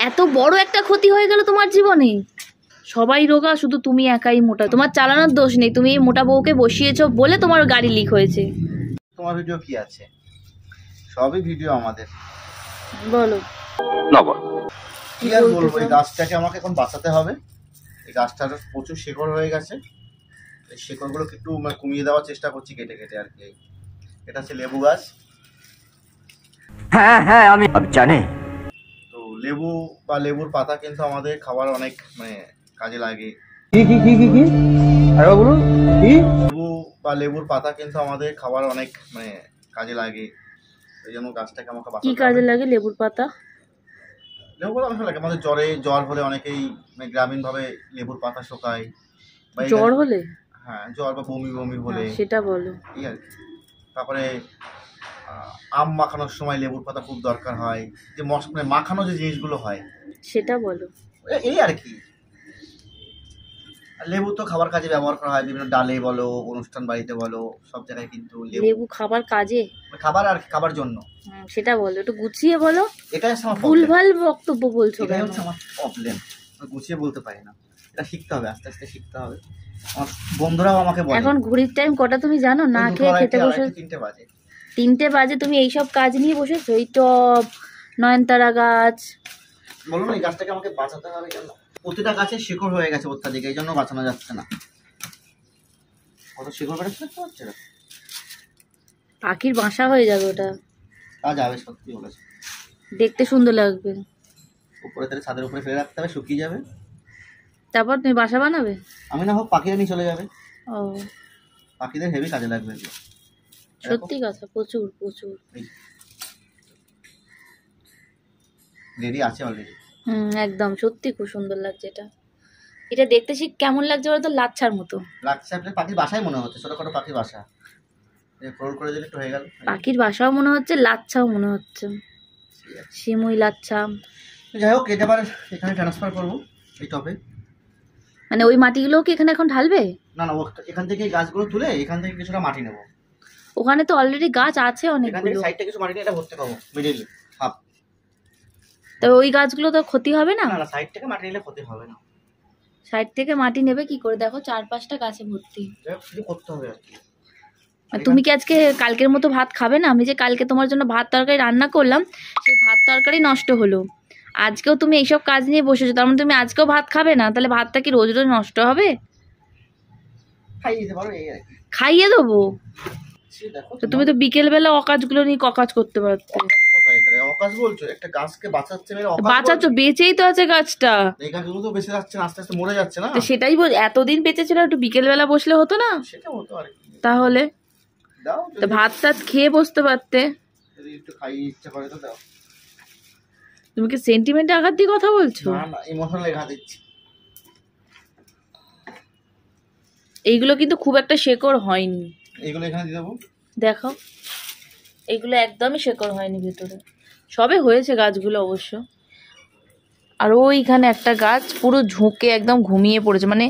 এত বড় একটা ক্ষতি হয়ে গেল তোমার জীবনে। সবাই রোগা, শুধু তুমি একাই মোটা। তোমার চালানোর দোষ নেই, তুমি এই মোটা বউকে বসিয়েছো বলে তোমার গাড়ি লিক হয়েছে। তোমার ভিডিও কি আছে? সবই ভিডিও আমাদের। বলো না বল, কি আর বলবো, এই গাছটাকে আমাকে এখন বাঁচাতে হবে। এই গাছটার প্রচুর শেকড় হয়ে গেছে, এই শেকড়গুলোকে একটু কমিয়ে দেওয়ার চেষ্টা করছি কেটে কেটে আর কি। এটা হচ্ছে লেবু গাছ। হ্যাঁ হ্যাঁ আমি জানি। তো লেবু বা লেবুর পাতা কিন্তু আমাদের খাবার অনেক কাজে লাগে। কি কি কি কি কি আরে বলুন কি? লেবু বা লেবুর পাতা কিন্তু আমাদের খাবার অনেক কাজে লাগে। এই জন্য গাছটাকে আমাকে বাঁচাতে হবে। কি কাজে লাগে লেবুর পাতা? লেবু পাতা অনেক লাগে, আমাদের জ্বর হলে অনেকেই গ্রামীণ ভাবে লেবুর পাতা শোকায়। জ্বর হলে? হ্যাঁ, জ্বর বা বমি বমি হলে সেটা বলো। ঠিক আছে। তারপরে আম মাখানোর সময় লেবুর পাতা খুব দরকার হয়, যে মাখানো যে জিনিসগুলো হয় সেটা বলো। এই আর কি। লেবু তো খাবার কাজে ব্যবহার করা হয়, বিভিন্ন ডালে বলো, অনুষ্ঠান বাড়িতে বলো, সব জায়গায় কিন্তু লেবু খাবার কাজে, খাবার আর খাবার জন্য। সেটা বলো, একটু গুছিয়ে বলো। এটাই আমার ভুলভাল বক্তব্য বলছো। এটাই হচ্ছে আমার প্রবলেম, গুছিয়ে বলতে পারি না। এটা শিখতে হবে, আস্তে আস্তে শিখতে হবে। আমার বন্ধুরাও আমাকে বলে। এখন ঘড়ির টাইম কটা তুমি জানো? না খেয়ে খেতে বসে 3টে বাজে। 3টে বাজে তুমি এইসব কাজ নিয়ে বসেছো? এই টব, নয়নতারা গাছ। বলো না, এই গাছটাকে আমাকে বাঁচাতে হবে। কেন? প্রতিটা গাছে শিকড় হয়ে গেছে অত্যাধিক, এই জন্য বাঁচানো যাচ্ছে না। কত শিকড় বেড়েছে হচ্ছে না, পাখির বাসা হয়ে যাবে ওটা। তা যাবে, সত্যি বলেছে। দেখতে সুন্দর লাগবে। উপরে তাহলে ছাদের উপরে ফেলে রাখতে হবে, শুকিয়ে যাবে। তারপর তুমি বাসা বানাবে? আমি না হোক পাখিরা নিয়ে চলে যাবে। ও, পাখিদের হেভি কাজে লাগবে। সত্যি কথা, প্রচুর প্রচুর। রেডি আছে অলরেডি। একদম সত্যি খুব সুন্দর লাগছে এটা। এটা দেখতে ঠিক কেমন লাগছে বলতো? লাচ্ছার মতো লাগছে। আপনার পাখির বাসায় মনে হচ্ছে, ছোটখাটো পাখির বাসা। ফ্লোর করে দিলে একটু হয়ে গেল। পাখির বাসাও মনে হচ্ছে, লাচ্ছাও মনে হচ্ছে, শিমুই লাচ্ছা। যাই হোক, এটা আবার এখানে ট্রান্সফার করবো এই টবে। মানে ওই মাটিগুলো কি এখানে এখন ঢালবে? না না, এখান থেকে গাছগুলো তুলে এখান থেকে কিছুটা মাটি নেব। ওখানে তো অলরেডি গাছ আছে এখান থেকে অনেকগুলো। সাইডটা কিছু মাটি নিয়ে এটা ভর্তি করবো, মিডিল হাফ। তো ওই গাছগুলো তো ক্ষতি হবে না? না না, সাইড থেকে মাটি নিলে ক্ষতি হবে না। সাইড থেকে মাটি নেবে কি করে? দেখো 4-5টা গাছে ভর্তি। যাই হোক, কিছু করতে হবে আর কি। তুমি কি আজকে কালকের মতো ভাত খাবে না? আমি যে কালকে তোমার জন্য ভাত তরকারি রান্না করলাম, সেই ভাত তরকারি নষ্ট হলো। আজকেও তুমি এইসব কাজ নিয়ে বসেছো, তার মানে তুমি আজকেও ভাত খাবে না? তাহলে ভাতটা কি রোজ রোজ নষ্ট হবে? খাইয়ে দিতে পারো, এই আর কি। খাইয়ে দেবো? দেখো, তো তুমি তো বিকেলবেলা অকাজগুলো নিয়ে ককাজ করতে পারতে। অকাজ বলছো? একটা গাছকে বাঁচাচ্ছে, বাঁচাচ্ছ? বেঁচেই তো আছে গাছটা। এই গাছগুলো তো বেঁচে যাচ্ছে না, আস্তে আস্তে মরে যাচ্ছে না। তো সেটাই বল, এতদিন বেঁচে ছিল, একটু বিকেলবেলা বসলে হতো না? সেটা হতো আর কি। তাহলে দাও, তো ভাত টাত খেয়ে বসতে পারতে। যদি একটু খাইয়ে ইচ্ছা করে তো দাও। তুমি কি সেন্টিমেন্টে আঘাত দিয়ে কথা বলছো? না না, ইমোশনাল আঘাত দিচ্ছি। এইগুলো কিন্তু খুব একটা শেকড় হয়নি। এইগুলো এখানে দিয়ে দেবো। দেখো, এইগুলো একদমই শেকড় হয়নি ভেতরে, সবে হয়েছে গাছগুলো অবশ্য। আর ওইখানে একটা গাছ পুরো ঝুঁকে একদম ঘুমিয়ে পড়েছে, মানে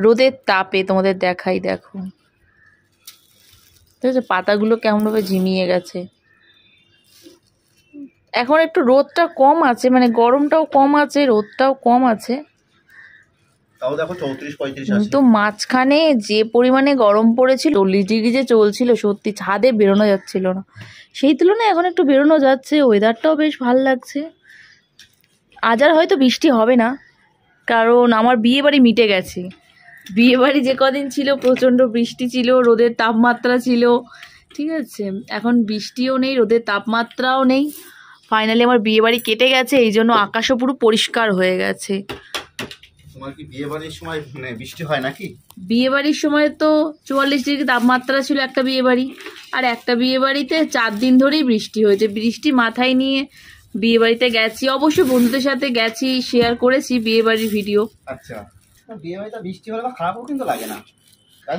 রোদের তাপে। তোমাদের দেখাই, দেখো ঠিক আছে, পাতাগুলো কেমনভাবে ঝিমিয়ে গেছে। এখন একটু রোদটা কম আছে, মানে গরমটাও কম আছে, রোদটাও কম আছে। তাও দেখো 34-35 আছে। কিন্তু মাঝখানে যে পরিমাণে গরম পড়েছিল, 40 ডিগ্রি যে চলছিল, সত্যি ছাদে বেরোনো যাচ্ছিল না। সেই তুলনায় এখন একটু বেরোনো যাচ্ছে, ওয়েদারটাও বেশ ভালো লাগছে। আজ আর হয়তো বৃষ্টি হবে না, কারণ আমার বিয়ে বাড়ি মিটে গেছে। বিয়ে বাড়ি যে কদিন ছিল প্রচণ্ড বৃষ্টি ছিল, রোদের তাপমাত্রা ছিল, ঠিক আছে। এখন বৃষ্টিও নেই, রোদের তাপমাত্রাও নেই। ফাইনালি আমার বিয়ে বাড়ি কেটে গেছে, এই জন্য আকাশও পুরো পরিষ্কার হয়ে গেছে। তোমার কি বিয়ে বাড়ির সময় বৃষ্টি হয় নাকি? বিয়ে বাড়ির সময় তো 44 ডিগ্রি তাপমাত্রা ছিল একটা বিয়ে বাড়ি, আর একটা বিয়ে বাড়িতে 4 দিন ধরেই বৃষ্টি হয়েছে। বৃষ্টি মাথায় নিয়ে বিয়ে বাড়িতে গেছি, অবশ্যই বন্ধুদের সাথে গেছি, শেয়ার করেছি বিয়ে বাড়ির ভিডিও। আচ্ছা, বিয়ে বাড়িতে বৃষ্টি হলে খারাপও কিন্তু লাগে না,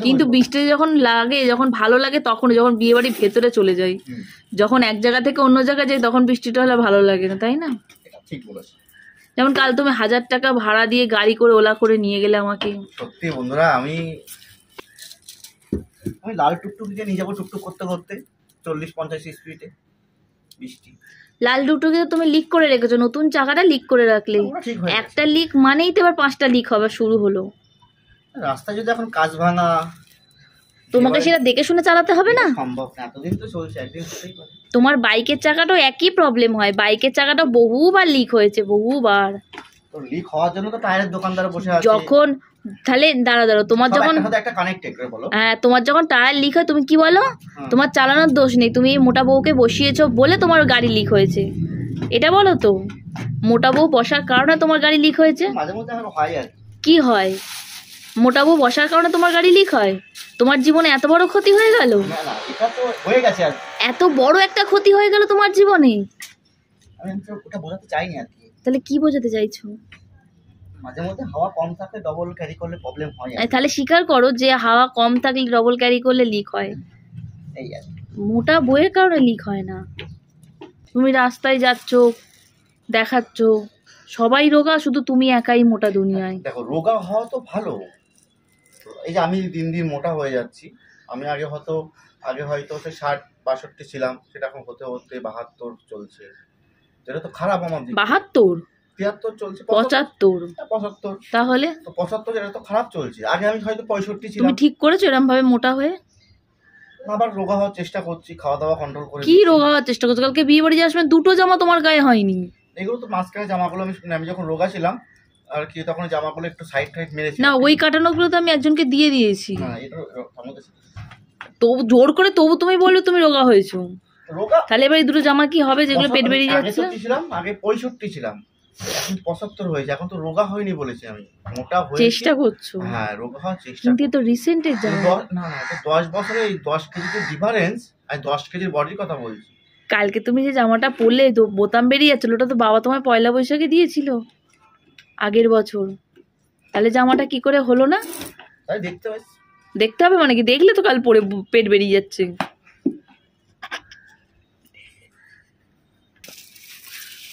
কিন্তু বৃষ্টি যখন লাগে, যখন ভালো লাগে তখন, যখন বিয়ে বাড়ির ভেতরে চলে যাই। যখন এক জায়গা থেকে অন্য জায়গায় যাই তখন বৃষ্টিটা হলে ভালো লাগে না, তাই না? ঠিক বলেছো। যেমন কাল তুমি 1000 টাকা ভাড়া দিয়ে গাড়ি করে, ওলা করে নিয়ে গেলে আমাকে। সত্যি বন্ধুরা, আমি লাল টুকটুক দিয়ে নিয়ে যাবো, টুকটুক করতে করতে 40-50 স্পিডে। বৃষ্টি লাল দুটোকে তুমি লিক করে রেখেছো, নতুন চাকাটা লিক করে রাখলে। ওটা ঠিক হয়ে একটা লিক মানেই তো এবার 5টা লিক হবে শুরু হলো। রাস্তা যদি এখন কাজ ভাঙা, তোমাকে সেটা দেখে শুনে চালাতে হবে না? সম্ভব না, এতদিন তো চলছে, একদিন হতেই পারে। তোমার বাইকের চাকাটাও একই প্রবলেম হয়, বাইকের চাকাটা বহুবার লিক হয়েছে, বহুবার। তো লিক হওয়ার জন্য তো টায়ারের দোকানদার বসে আছে। যখন তাহলে দাঁড়াও, তোমার যখন একটা কানেক্টেড করে বলো। হ্যাঁ, তোমার যখন টায়ার লিক হয় তুমি কি বলো? তোমার চালানোর দোষ নেই, তুমি মোটা বউকে বসিয়েছো বলে তোমার গাড়ি লিক হয়েছে, এটা বলো তো। মোটা বউ বসার কারণে তোমার গাড়ি লিক হয়েছে। মাঝে মধ্যে আমার হয় আর কি হয়? মোটা বউ বসার কারণে তোমার গাড়ি লিক হয়? তোমার জীবনে এত বড় ক্ষতি হয়ে গেল? না না, এটা তো হয়ে গেছে আর এত বড় একটা ক্ষতি হয়ে গেল তোমার জীবনে? আমি তো ওটা বোঝাতে চাইনি আর কি। তাহলে কি বোঝাতে চাইছো? মাঝে মধ্যে হাওয়া কম থাকলে ডবল ক্যারি করলে প্রবলেম হয় আর তাহলে স্বীকার করো যে হাওয়া কম থাকলে ডবল ক্যারি করলে লিক হয়। এই আর মোটা বইয়ের কারণে লিক হয় না। তুমি রাস্তায় যাচ্ছ, দেখাচ্ছ সবাই রোগা, শুধু তুমি একাই মোটা দুনিয়ায়। দেখো, রোগা হওয়া তো ভালো। এই যে আমি দিন দিন মোটা হয়ে যাচ্ছি, আমি আগে হয়তো 60-62 ছিলাম, সেটা এখন হতে হতে 72 চলছে, যেটা তো খারাপ আমার দিকে। 72, 73 চলছে, 75, তাহলে তো 75, এটা তো খারাপ চলছে। আগে আমি হয়তো 65 তুমি ছিলাম। ঠিক করেছো এরকম ভাবে মোটা হয়ে? আবার রোগা হওয়ার চেষ্টা করছি, খাওয়া দাওয়া কন্ট্রোল করে। কি রোগা হওয়ার চেষ্টা করছো? কালকে বিয়ে বাড়ি যাওয়ার সময় 2টো জামা তোমার গায়ে হয়নি। এগুলো তো মাঝখানে জামাগুলো আমি যখন রোগা ছিলাম আর কি, তখন জামাগুলো একটু সাইড টাইড মেরেছি। না, ওই কাটানোগুলো তো আমি একজনকে দিয়ে দিয়েছি। না, এটা আমাদের তবু জোর করে তবু তুমি বললে তুমি রোগা হয়েছো। রোগা তাহলে এবার এই 2টো জামা কি হবে যেগুলো পেট বেরিয়ে যাচ্ছে? আগে 65 ছিলাম, এখন 75 হয়েছে। এখন তো রোগা হয়নি বলেছি, আমি মোটা হয়েছি। চেষ্টা করছো। হ্যাঁ, রোগা হওয়ার চেষ্টা। কিন্তু এ তো রিসেন্টের জামা। না না, এটা 10 বছরে এই 10 কেজির ডিফারেন্স, আর 10 কেজির বডির কথা বলছি। কালকে তুমি যে জামাটা পরলে তো বোতাম বেরিয়ে যাচ্ছিল, ওটা তো বাবা তোমায় পয়লা বৈশাখে দিয়েছিল আগের বছর। তাহলে জামাটা কি করে হলো না? তাই দেখতে পাচ্ছি। দেখতে হবে মানে কি? দেখলে তো কাল পরে পেট বেরিয়ে যাচ্ছে।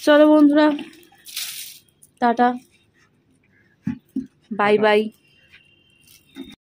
চলো বন্ধুরা, টাটা, বাই বাই।